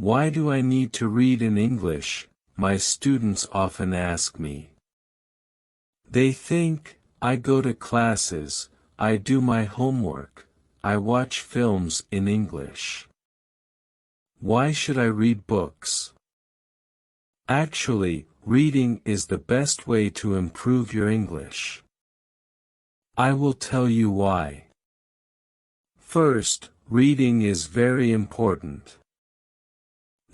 Why do I need to read in English? My students often ask me. They think, I go to classes, I do my homework, I watch films in English. Why should I read books? Actually, reading is the best way to improve your English. I will tell you why. First, reading is very important.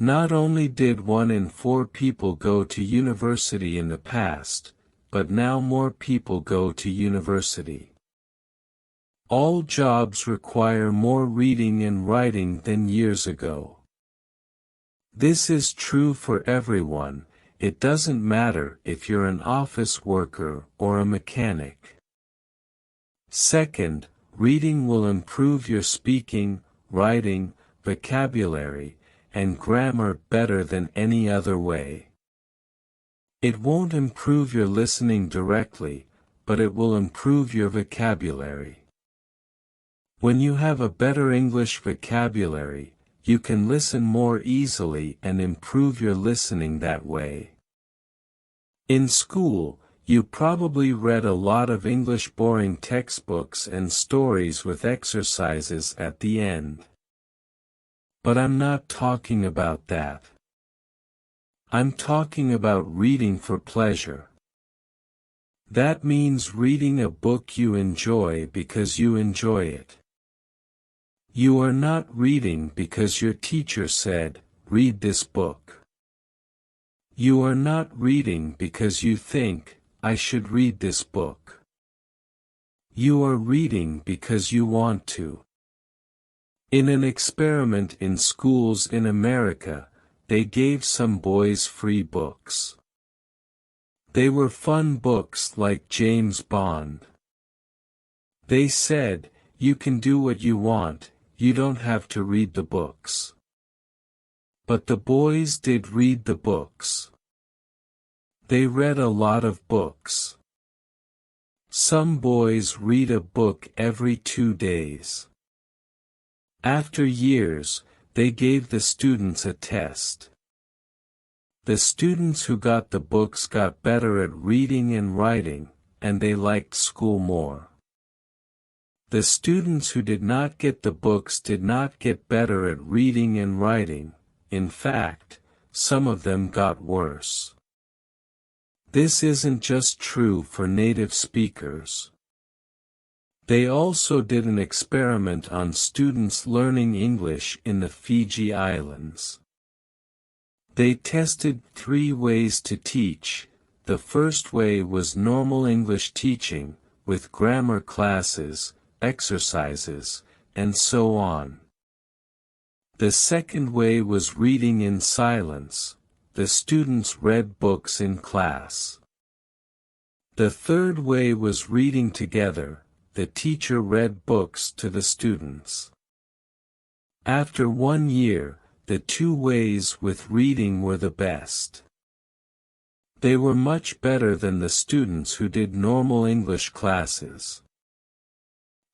Not only did 1 in 4 people go to university in the past, but now more people go to university. All jobs require more reading and writing than years ago. This is true for everyone, it doesn't matter if you're an office worker or a mechanic. Second, reading will improve your speaking, writing, vocabulary, and grammar better than any other way. It won't improve your listening directly, but it will improve your vocabulary. When you have a better English vocabulary, you can listen more easily and improve your listening that way. In school, you probably read a lot of English boring textbooks and stories with exercises at the end. But I'm not talking about that. I'm talking about reading for pleasure. That means reading a book you enjoy because you enjoy it. You are not reading because your teacher said, read this book. You are not reading because you think, I should read this book. You are reading because you want to. In an experiment in schools in America, they gave some boys free books. They were fun books like James Bond. They said, you can do what you want, you don't have to read the books. But the boys did read the books. They read a lot of books. Some boys read a book every 2 days. After years, they gave the students a test. The students who got the books got better at reading and writing, and they liked school more. The students who did not get the books did not get better at reading and writing, in fact, some of them got worse. This isn't just true for native speakers. They also did an experiment on students learning English in the Fiji Islands. They tested 3 ways to teach. The first way was normal English teaching, with grammar classes, exercises, and so on. The second way was reading in silence. The students read books in class. The third way was reading together. The teacher read books to the students. After 1 year, the 2 ways with reading were the best. They were much better than the students who did normal English classes.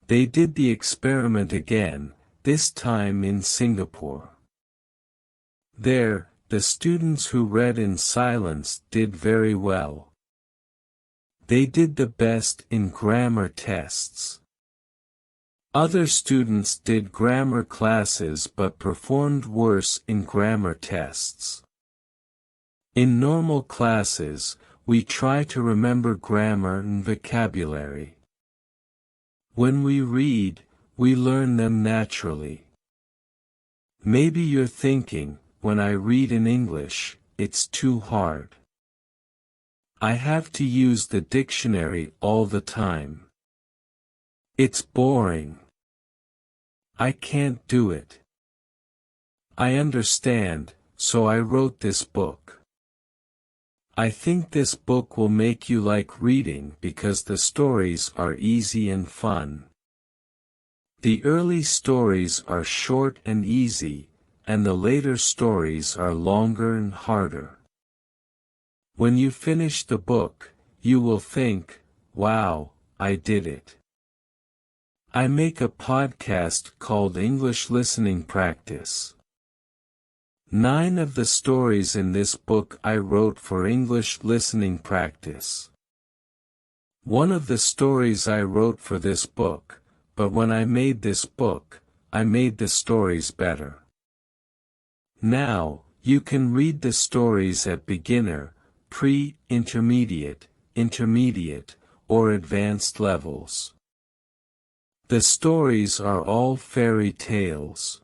They did the experiment again, this time in Singapore. There, the students who read in silence did very well. They did the best in grammar tests. Other students did grammar classes but performed worse in grammar tests. In normal classes, we try to remember grammar and vocabulary. When we read, we learn them naturally. Maybe you're thinking, when I read in English, it's too hard. I have to use the dictionary all the time. It's boring. I can't do it. I understand, so I wrote this book. I think this book will make you like reading because the stories are easy and fun. The early stories are short and easy, and the later stories are longer and harder. When you finish the book, you will think, wow, I did it. I make a podcast called English Listening Practice. 9 of the stories in this book I wrote for English listening practice. One of the stories I wrote for this book, but when I made this book, I made the stories better. Now, you can read the stories at beginner, pre-intermediate, intermediate, or advanced levels. The stories are all fairy tales.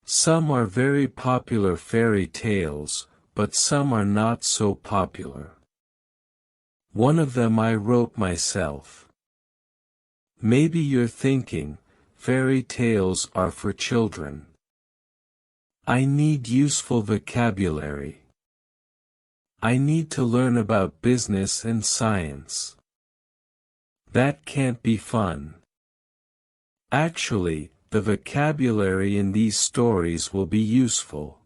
Some are very popular fairy tales, but some are not so popular. One of them I wrote myself. Maybe you're thinking, fairy tales are for children. I need useful vocabulary. I need to learn about business and science. That can't be fun. Actually, the vocabulary in these stories will be useful.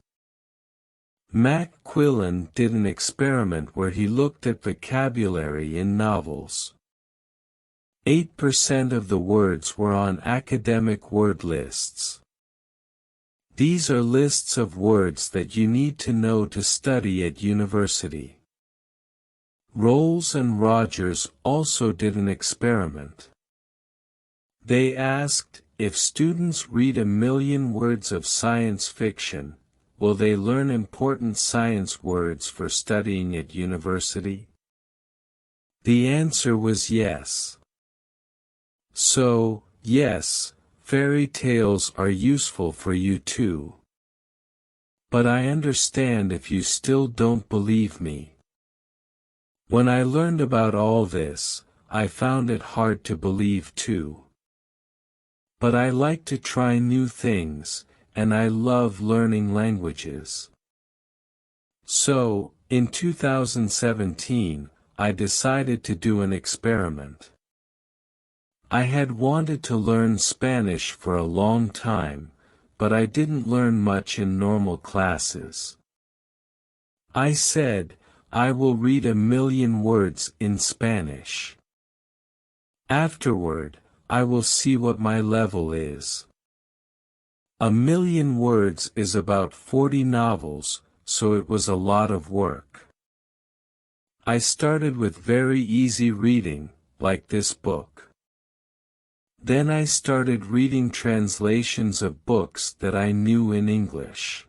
Mac Quillen did an experiment where he looked at vocabulary in novels. 8% of the words were on academic word lists. These are lists of words that you need to know to study at university. Rolls and Rogers also did an experiment. They asked, if students read 1,000,000 words of science fiction, will they learn important science words for studying at university? The answer was yes. So, yes, fairy tales are useful for you too. But I understand if you still don't believe me. When I learned about all this, I found it hard to believe too. But I like to try new things, and I love learning languages. So, in 2017, I decided to do an experiment. I had wanted to learn Spanish for a long time, but I didn't learn much in normal classes. I said, I will read 1,000,000 words in Spanish. Afterward, I will see what my level is. 1,000,000 words is about 40 novels, so it was a lot of work. I started with very easy reading, like this book. Then I started reading translations of books that I knew in English.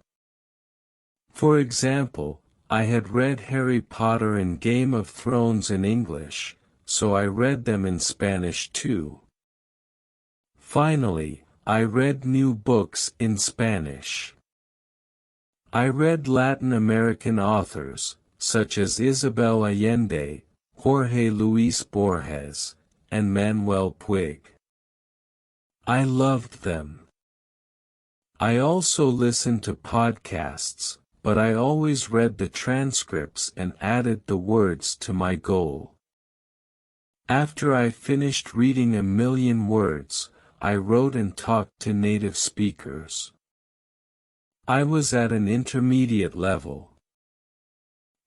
For example, I had read Harry Potter and Game of Thrones in English, so I read them in Spanish too. Finally, I read new books in Spanish. I read Latin American authors, such as Isabel Allende, Jorge Luis Borges, and Manuel Puig. I loved them. I also listened to podcasts, but I always read the transcripts and added the words to my goal. After I finished reading 1,000,000 words, I wrote and talked to native speakers. I was at an intermediate level.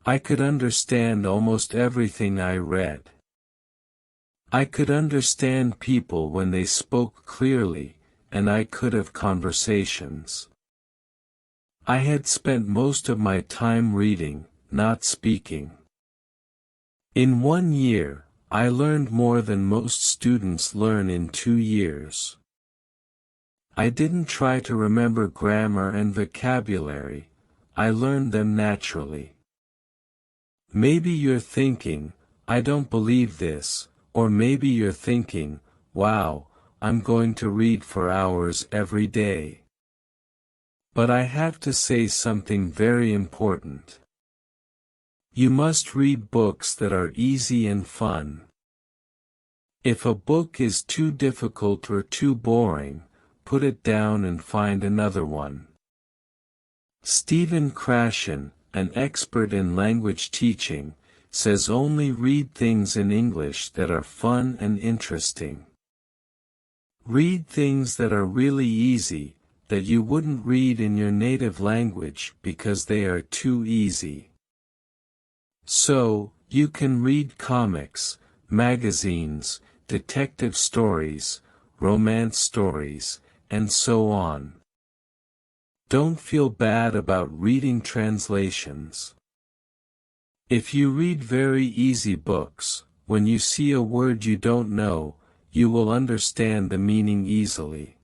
I could understand almost everything I read. I could understand people when they spoke clearly, and I could have conversations. I had spent most of my time reading, not speaking. In 1 year, I learned more than most students learn in 2 years. I didn't try to remember grammar and vocabulary, I learned them naturally. Maybe you're thinking, I don't believe this, or maybe you're thinking, wow, I'm going to read for hours every day. But I have to say something very important. You must read books that are easy and fun. If a book is too difficult or too boring, put it down and find another one. Stephen Krashen, an expert in language teaching, says only read things in English that are fun and interesting. Read things that are really easy, that you wouldn't read in your native language because they are too easy. So, you can read comics, magazines, detective stories, romance stories, and so on. Don't feel bad about reading translations. If you read very easy books, when you see a word you don't know, you will understand the meaning easily.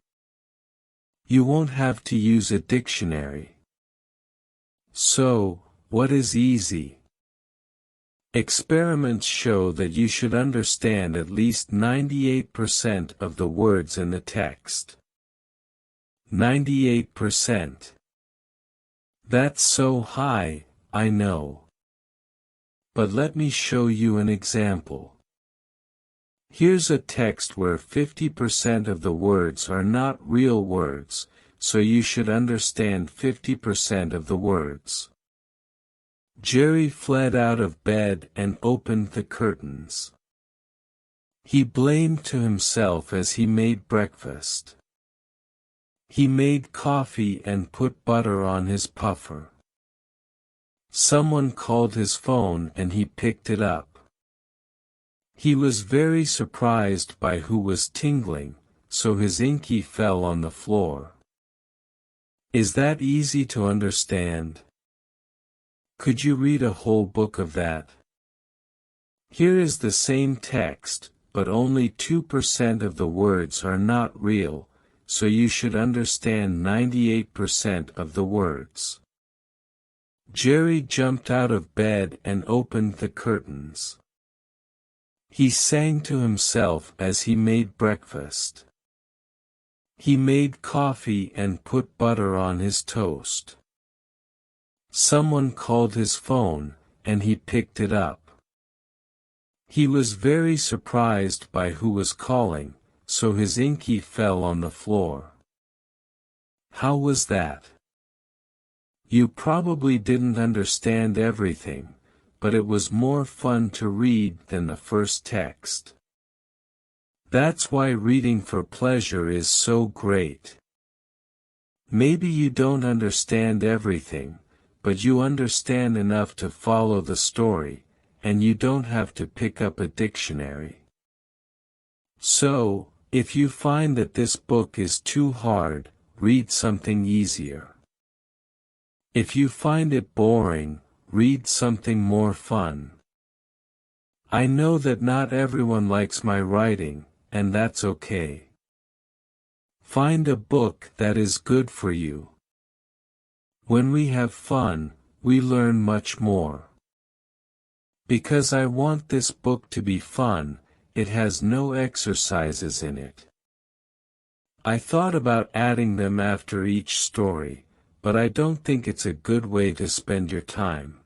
You won't have to use a dictionary. So, what is easy? Experiments show that you should understand at least 98% of the words in the text. 98%. That's so high, I know. But let me show you an example. Here's a text where 50% of the words are not real words, so you should understand 50% of the words. Jerry fled out of bed and opened the curtains. He blamed to himself as he made breakfast. He made coffee and put butter on his puffer. Someone called his phone and he picked it up. He was very surprised by who was tingling, so his inky fell on the floor. Is that easy to understand? Could you read a whole book of that? Here is the same text, but only 2% of the words are not real, so you should understand 98% of the words. Jerry jumped out of bed and opened the curtains. He sang to himself as he made breakfast. He made coffee and put butter on his toast. Someone called his phone, and he picked it up. He was very surprised by who was calling, so his inky fell on the floor. How was that? You probably didn't understand everything, but it was more fun to read than the first text. That's why reading for pleasure is so great. Maybe you don't understand everything, but you understand enough to follow the story, and you don't have to pick up a dictionary. So, if you find that this book is too hard, read something easier. If you find it boring, read something more fun. I know that not everyone likes my writing, and that's okay. Find a book that is good for you. When we have fun, we learn much more. Because I want this book to be fun, it has no exercises in it. I thought about adding them after each story, but I don't think it's a good way to spend your time.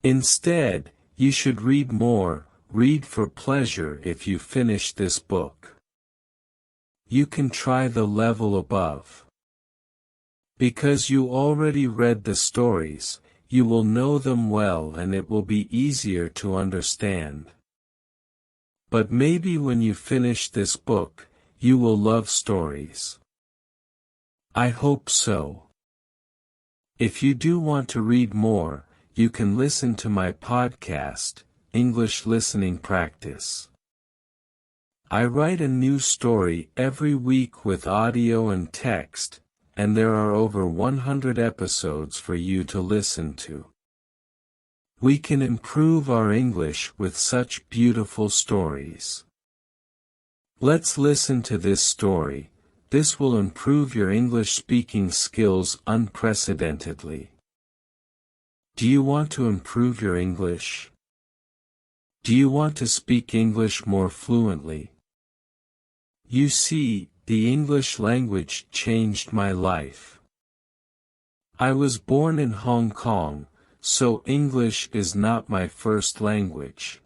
Instead, you should read more, read for pleasure if you finish this book. You can try the level above. Because you already read the stories, you will know them well and it will be easier to understand. But maybe when you finish this book, you will love stories. I hope so. If you do want to read more, you can listen to my podcast, English Listening Practice. I write a new story every week with audio and text, and there are over 100 episodes for you to listen to. We can improve our English with such beautiful stories. Let's listen to this story. This will improve your English speaking skills unprecedentedly. Do you want to improve your English? Do you want to speak English more fluently? You see, the English language changed my life. I was born in Hong Kong, so English is not my first language.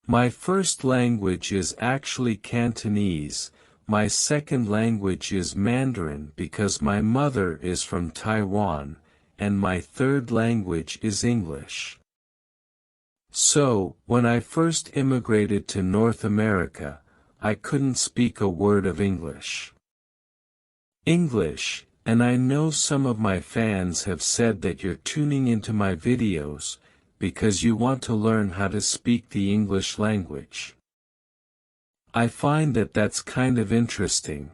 My first language is actually Cantonese. My second language is Mandarin because my mother is from Taiwan, and my third language is English. So, when I first immigrated to North America, I couldn't speak a word of English. And I know some of my fans have said that you're tuning into my videos, because you want to learn how to speak the English language. I find that that's kind of interesting.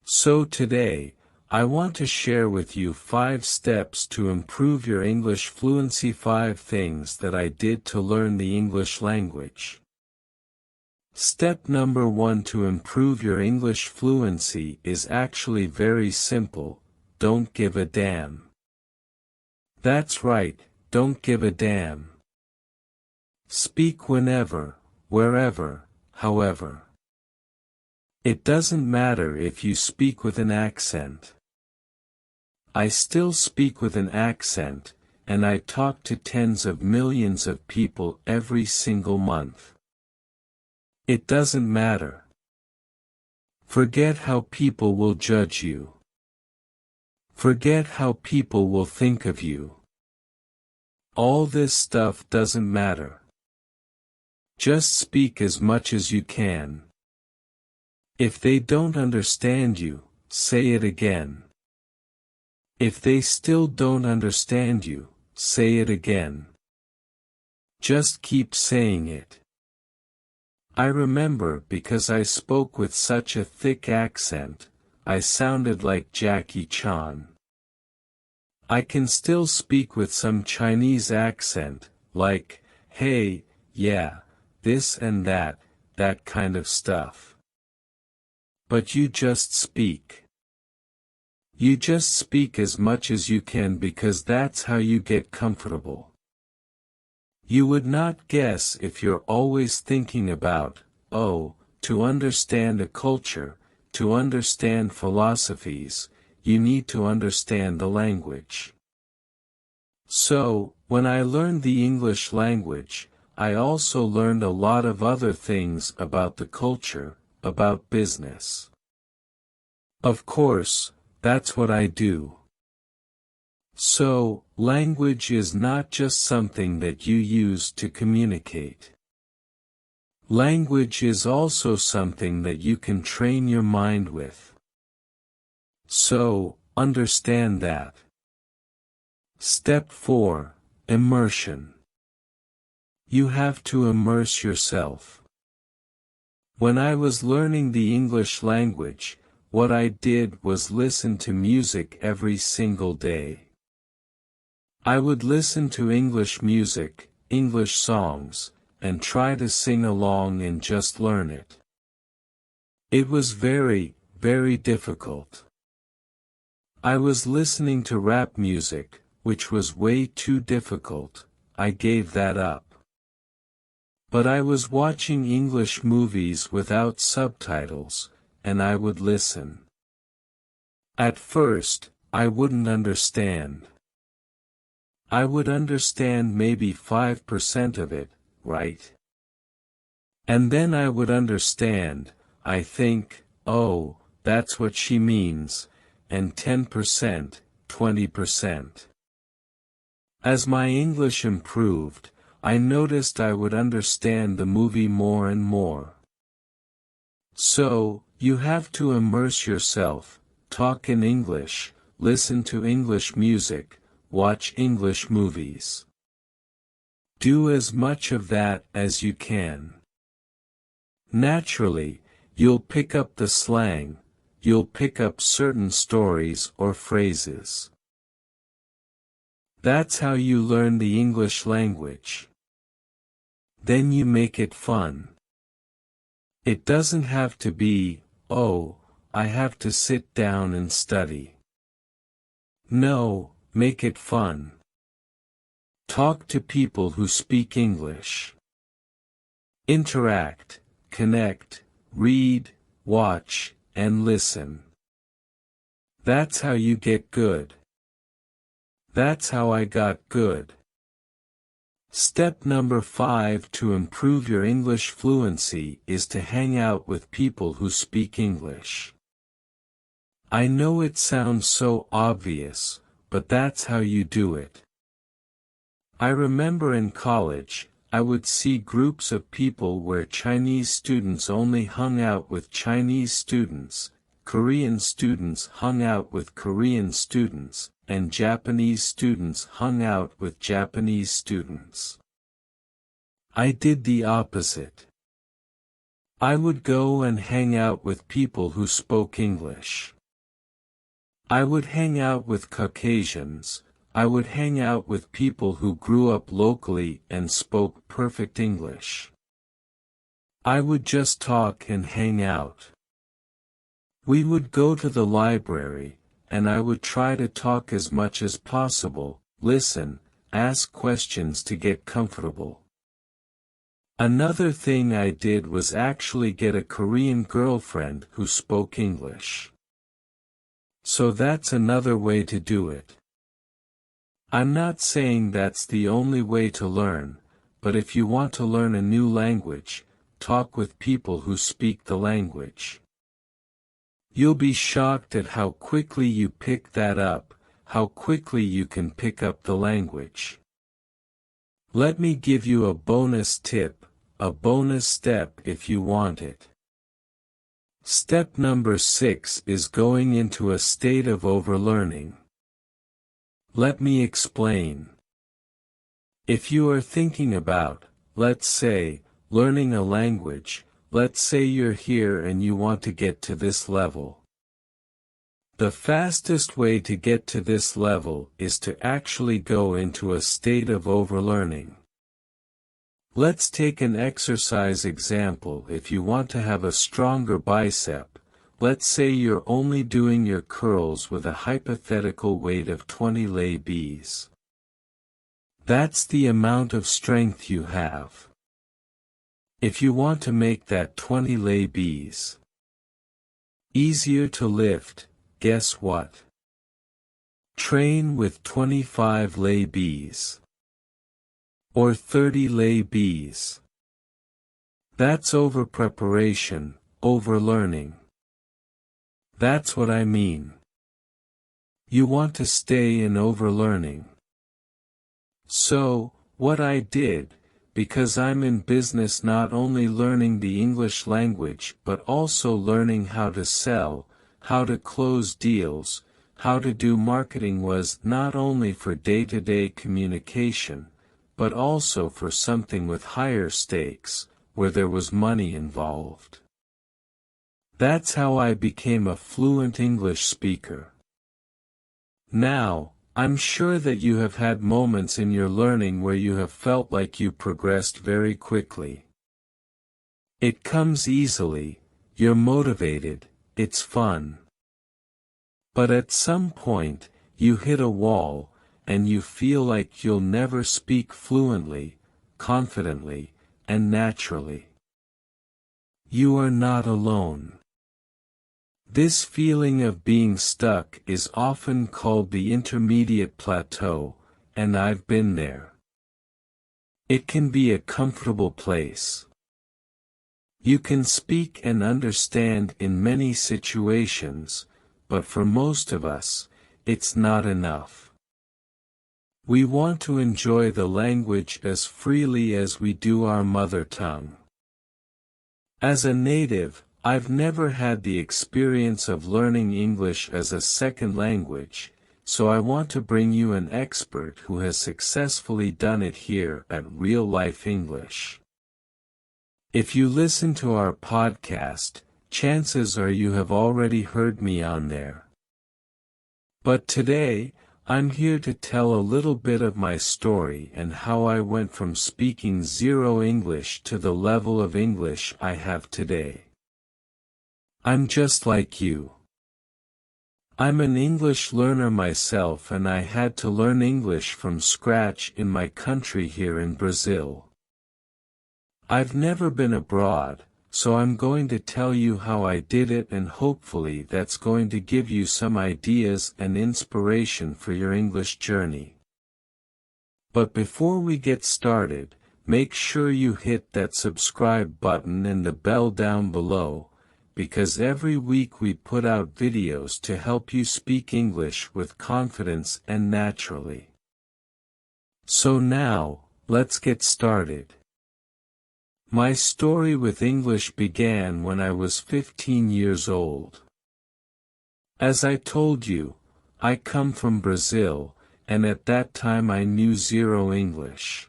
So today, I want to share with you 5 steps to improve your English fluency. 5 things that I did to learn the English language. Step number 1 to improve your English fluency is actually very simple: don't give a damn. That's right, don't give a damn. Speak whenever, wherever, however. It doesn't matter if you speak with an accent. I still speak with an accent, and I talk to tens of millions of people every single month. It doesn't matter. Forget how people will judge you. Forget how people will think of you. All this stuff doesn't matter. Just speak as much as you can. If they don't understand you, say it again. If they still don't understand you, say it again. Just keep saying it. I remember, because I spoke with such a thick accent, I sounded like Jackie Chan. I can still speak with some Chinese accent, like, hey, yeah, this and that kind of stuff. But you just speak. You just speak as much as you can, because that's how you get comfortable. You would not guess if you're always thinking about, to understand a culture, to understand philosophies, you need to understand the language. So, when I learned the English language, I also learned a lot of other things about the culture, about business. Of course, that's what I do. So, language is not just something that you use to communicate. Language is also something that you can train your mind with. So, understand that. Step 4. Immersion. You have to immerse yourself. When I was learning the English language, what I did was listen to music every single day. I would listen to English music, English songs, and try to sing along and just learn it. It was very, very difficult. I was listening to rap music, which was way too difficult. I gave that up. But I was watching English movies without subtitles, and I would listen. At first, I wouldn't understand. I would understand maybe 5% of it, right? And then I would understand, I think, oh, that's what she means, and 10%, 20%. As my English improved, I noticed I would understand the movie more and more. So, you have to immerse yourself, talk in English, listen to English music, watch English movies. Do as much of that as you can. Naturally, you'll pick up the slang, you'll pick up certain stories or phrases. That's how you learn the English language. Then you make it fun. It doesn't have to be, oh, I have to sit down and study. No, make it fun. Talk to people who speak English. Interact, connect, read, watch, and listen. That's how you get good. That's how I got good. Step number 5 to improve your English fluency is to hang out with people who speak English. I know it sounds so obvious, but that's how you do it. I remember in college, I would see groups of people where Chinese students only hung out with Chinese students, Korean students hung out with Korean students, and Japanese students hung out with Japanese students. I did the opposite. I would go and hang out with people who spoke English. I would hang out with Caucasians, I would hang out with people who grew up locally and spoke perfect English. I would just talk and hang out. We would go to the library, and I would try to talk as much as possible, listen, ask questions to get comfortable. Another thing I did was actually get a Korean girlfriend who spoke English. So that's another way to do it. I'm not saying that's the only way to learn, but if you want to learn a new language, talk with people who speak the language. You'll be shocked at how quickly you pick that up, how quickly you can pick up the language. Let me give you a bonus tip, a bonus step if you want it. Step number 6 is going into a state of overlearning. Let me explain. If you are thinking about, let's say, learning a language, let's say you're here and you want to get to this level. The fastest way to get to this level is to actually go into a state of overlearning. Let's take an exercise example. If you want to have a stronger bicep, let's say you're only doing your curls with a hypothetical weight of 20 lbs. That's the amount of strength you have. If you want to make that 20 lbs easier to lift, guess what? Train with 25 lbs. Or 30 lbs. That's over-preparation, over-learning. That's what I mean. You want to stay in over-learning. So, what I did, because I'm in business not only learning the English language but also learning how to sell, how to close deals, how to do marketing, was not only for day-to-day communication, but also for something with higher stakes, where there was money involved. That's how I became a fluent English speaker. Now, I'm sure that you have had moments in your learning where you have felt like you progressed very quickly. It comes easily, you're motivated, it's fun. But at some point, you hit a wall, and you feel like you'll never speak fluently, confidently, and naturally. You are not alone. This feeling of being stuck is often called the intermediate plateau, and I've been there. It can be a comfortable place. You can speak and understand in many situations, but for most of us, it's not enough. We want to enjoy the language as freely as we do our mother tongue. As a native, I've never had the experience of learning English as a second language, so I want to bring you an expert who has successfully done it here at Real Life English. If you listen to our podcast, chances are you have already heard me on there. But today, I'm here to tell a little bit of my story and how I went from speaking zero English to the level of English I have today. I'm just like you. I'm an English learner myself, and I had to learn English from scratch in my country here in Brazil. I've never been abroad, so I'm going to tell you how I did it, and hopefully that's going to give you some ideas and inspiration for your English journey. But before we get started, make sure you hit that subscribe button and the bell down below, because every week we put out videos to help you speak English with confidence and naturally. So now, let's get started. My story with English began when I was 15 years old. As I told you, I come from Brazil, and at that time I knew zero English.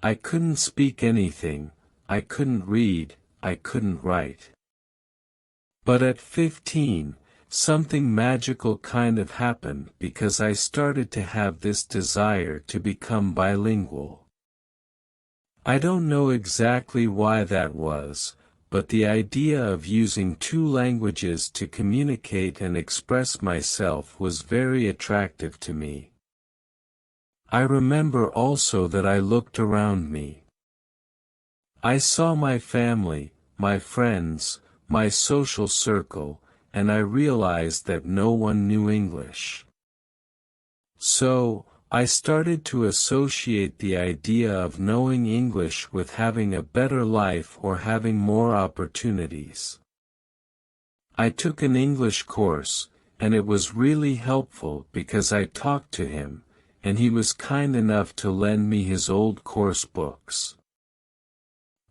I couldn't speak anything, I couldn't read, I couldn't write. But at 15, something magical kind of happened because I started to have this desire to become bilingual. I don't know exactly why that was, but the idea of using two languages to communicate and express myself was very attractive to me. I remember also that I looked around me. I saw my family, my friends, my social circle, and I realized that no one knew English. So, I started to associate the idea of knowing English with having a better life or having more opportunities. I took an English course, and it was really helpful because I talked to him, and he was kind enough to lend me his old course books.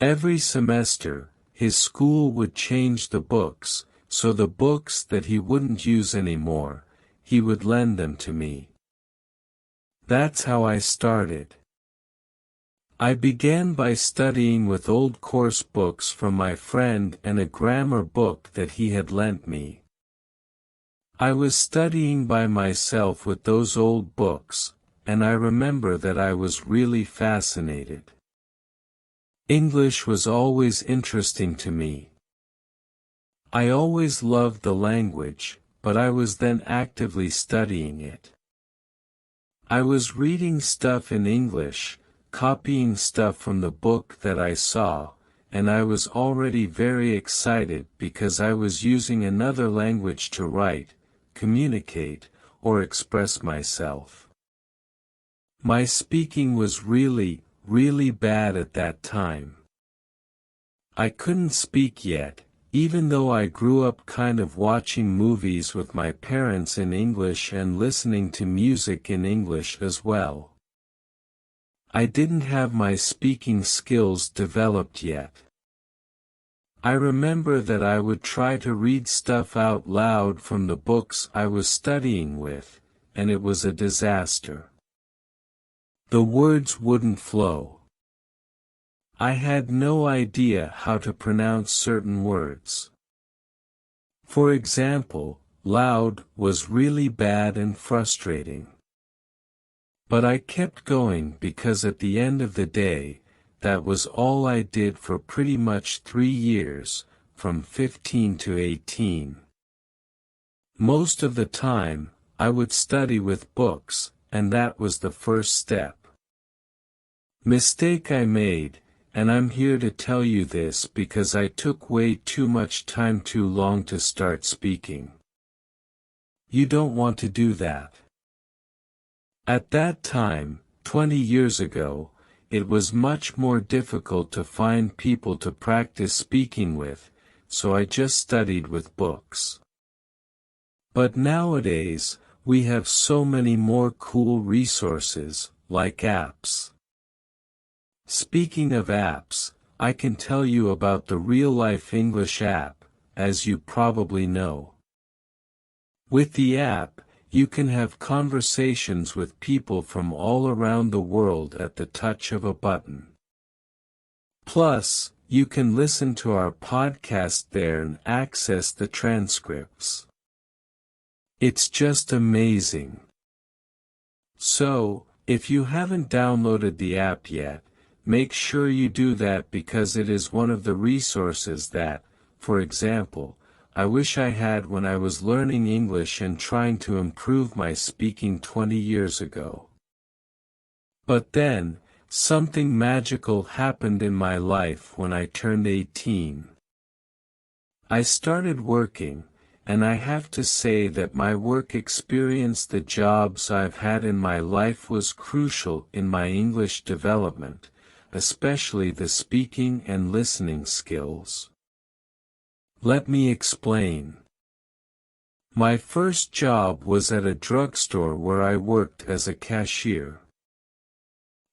Every semester, his school would change the books, so the books that he wouldn't use anymore, he would lend them to me. That's how I started. I began by studying with old course books from my friend and a grammar book that he had lent me. I was studying by myself with those old books, and I remember that I was really fascinated. English was always interesting to me. I always loved the language, but I was then actively studying it. I was reading stuff in English, copying stuff from the book that I saw, and I was already very excited because I was using another language to write, communicate, or express myself. My speaking was really, really bad at that time. I couldn't speak yet, even though I grew up kind of watching movies with my parents in English and listening to music in English as well. I didn't have my speaking skills developed yet. I remember that I would try to read stuff out loud from the books I was studying with, and it was a disaster. The words wouldn't flow. I had no idea how to pronounce certain words. For example, loud was really bad and frustrating. But I kept going because at the end of the day, that was all I did for pretty much 3 years, from 15 to 18. Most of the time, I would study with books, and that was the first step. Mistake I made, and I'm here to tell you this because I took way too much time too long to start speaking. You don't want to do that. At that time, 20 years ago, it was much more difficult to find people to practice speaking with, so I just studied with books. But nowadays, we have so many more cool resources, like apps. Speaking of apps, I can tell you about the Real Life English app, as you probably know. With the app, you can have conversations with people from all around the world at the touch of a button. Plus, you can listen to our podcast there and access the transcripts. It's just amazing. So, if you haven't downloaded the app yet, make sure you do that because it is one of the resources that, for example, I wish I had when I was learning English and trying to improve my speaking 20 years ago. But then, something magical happened in my life when I turned 18. I started working, and I have to say that my work experience, the jobs I've had in my life, was crucial in my English development, especially the speaking and listening skills. Let me explain. My first job was at a drugstore where I worked as a cashier.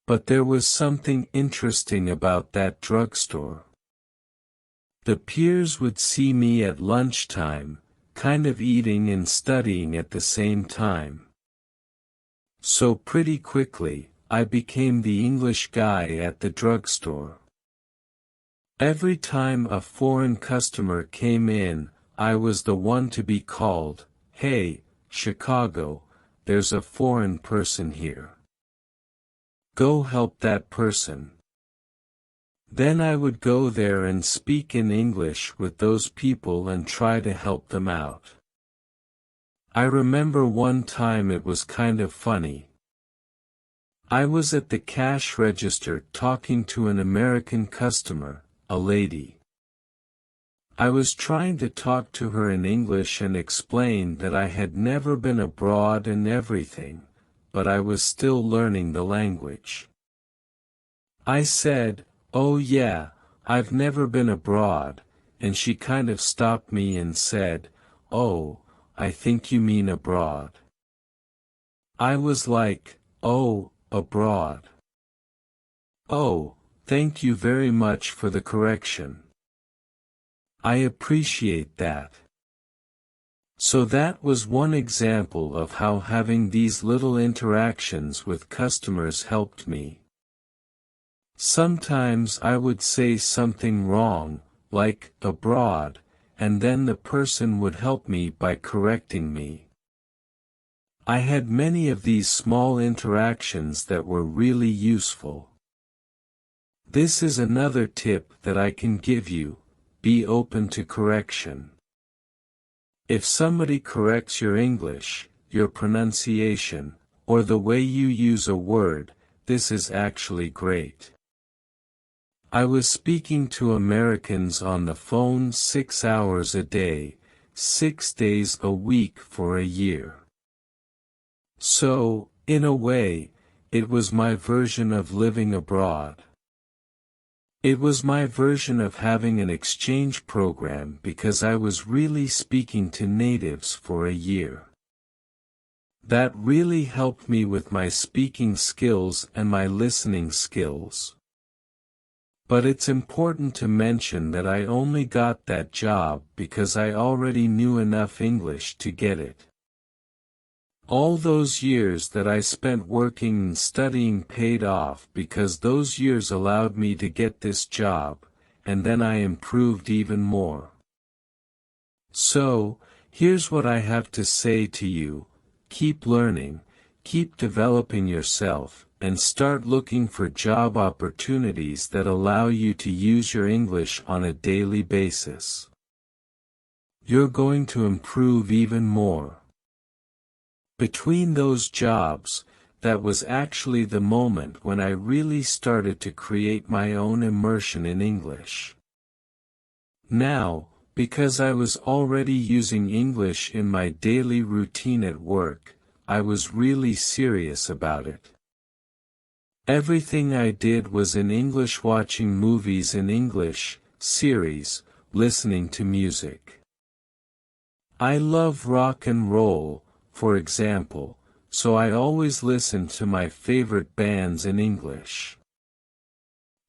But there was something interesting about that drugstore. The peers would see me at lunchtime, kind of eating and studying at the same time. So pretty quickly, I became the English guy at the drugstore. Every time a foreign customer came in, I was the one to be called. Hey, Chicago, there's a foreign person here. Go help that person. Then I would go there and speak in English with those people and try to help them out. I remember one time it was kind of funny. I was at the cash register talking to an American customer, a lady. I was trying to talk to her in English and explain that I had never been abroad and everything, but I was still learning the language. I said, "Oh yeah, I've never been abroad," and she kind of stopped me and said, "Oh, I think you mean abroad." I was like, "Oh, abroad. Oh, thank you very much for the correction. I appreciate that." So that was one example of how having these little interactions with customers helped me. Sometimes I would say something wrong, like abroad, and then the person would help me by correcting me. I had many of these small interactions that were really useful. This is another tip that I can give you: be open to correction. If somebody corrects your English, your pronunciation, or the way you use a word, this is actually great. I was speaking to Americans on the phone 6 hours a day, 6 days a week for a year. So, in a way, it was my version of living abroad. It was my version of having an exchange program because I was really speaking to natives for a year. That really helped me with my speaking skills and my listening skills. But it's important to mention that I only got that job because I already knew enough English to get it. All those years that I spent working and studying paid off because those years allowed me to get this job, and then I improved even more. So, here's what I have to say to you: keep learning, keep developing yourself, and start looking for job opportunities that allow you to use your English on a daily basis. You're going to improve even more. Between those jobs, that was actually the moment when I really started to create my own immersion in English. Now, because I was already using English in my daily routine at work, I was really serious about it. Everything I did was in English: watching movies in English, series, listening to music. I love rock and roll, for example, so I always listened to my favorite bands in English.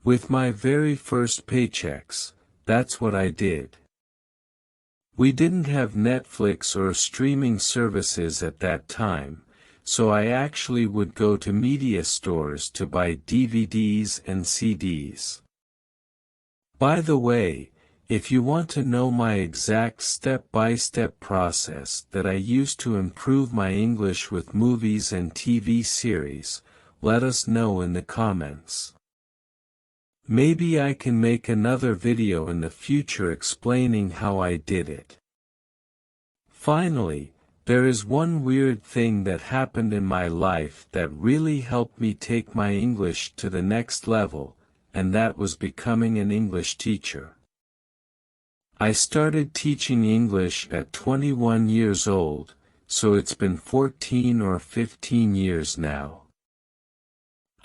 With my very first paychecks, that's what I did. We didn't have Netflix or streaming services at that time, so I actually would go to media stores to buy DVDs and CDs. By the way, if you want to know my exact step-by-step process that I used to improve my English with movies and TV series, let us know in the comments. Maybe I can make another video in the future explaining how I did it. Finally, there is one weird thing that happened in my life that really helped me take my English to the next level, and that was becoming an English teacher. I started teaching English at 21 years old, so it's been 14 or 15 years now.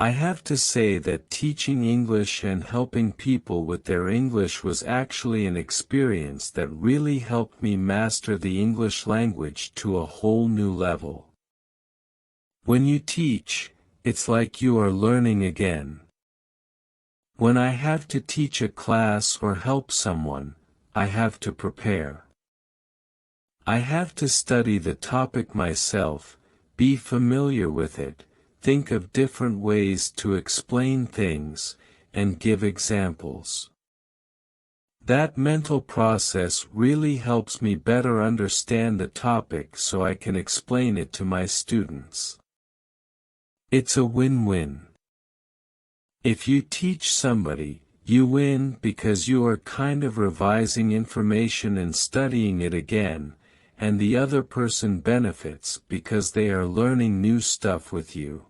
I have to say that teaching English and helping people with their English was actually an experience that really helped me master the English language to a whole new level. When you teach, it's like you are learning again. When I have to teach a class or help someone, I have to prepare. I have to study the topic myself, be familiar with it, think of different ways to explain things, and give examples. That mental process really helps me better understand the topic so I can explain it to my students. It's a win-win. If you teach somebody, you win because you are kind of revising information and studying it again, and the other person benefits because they are learning new stuff with you.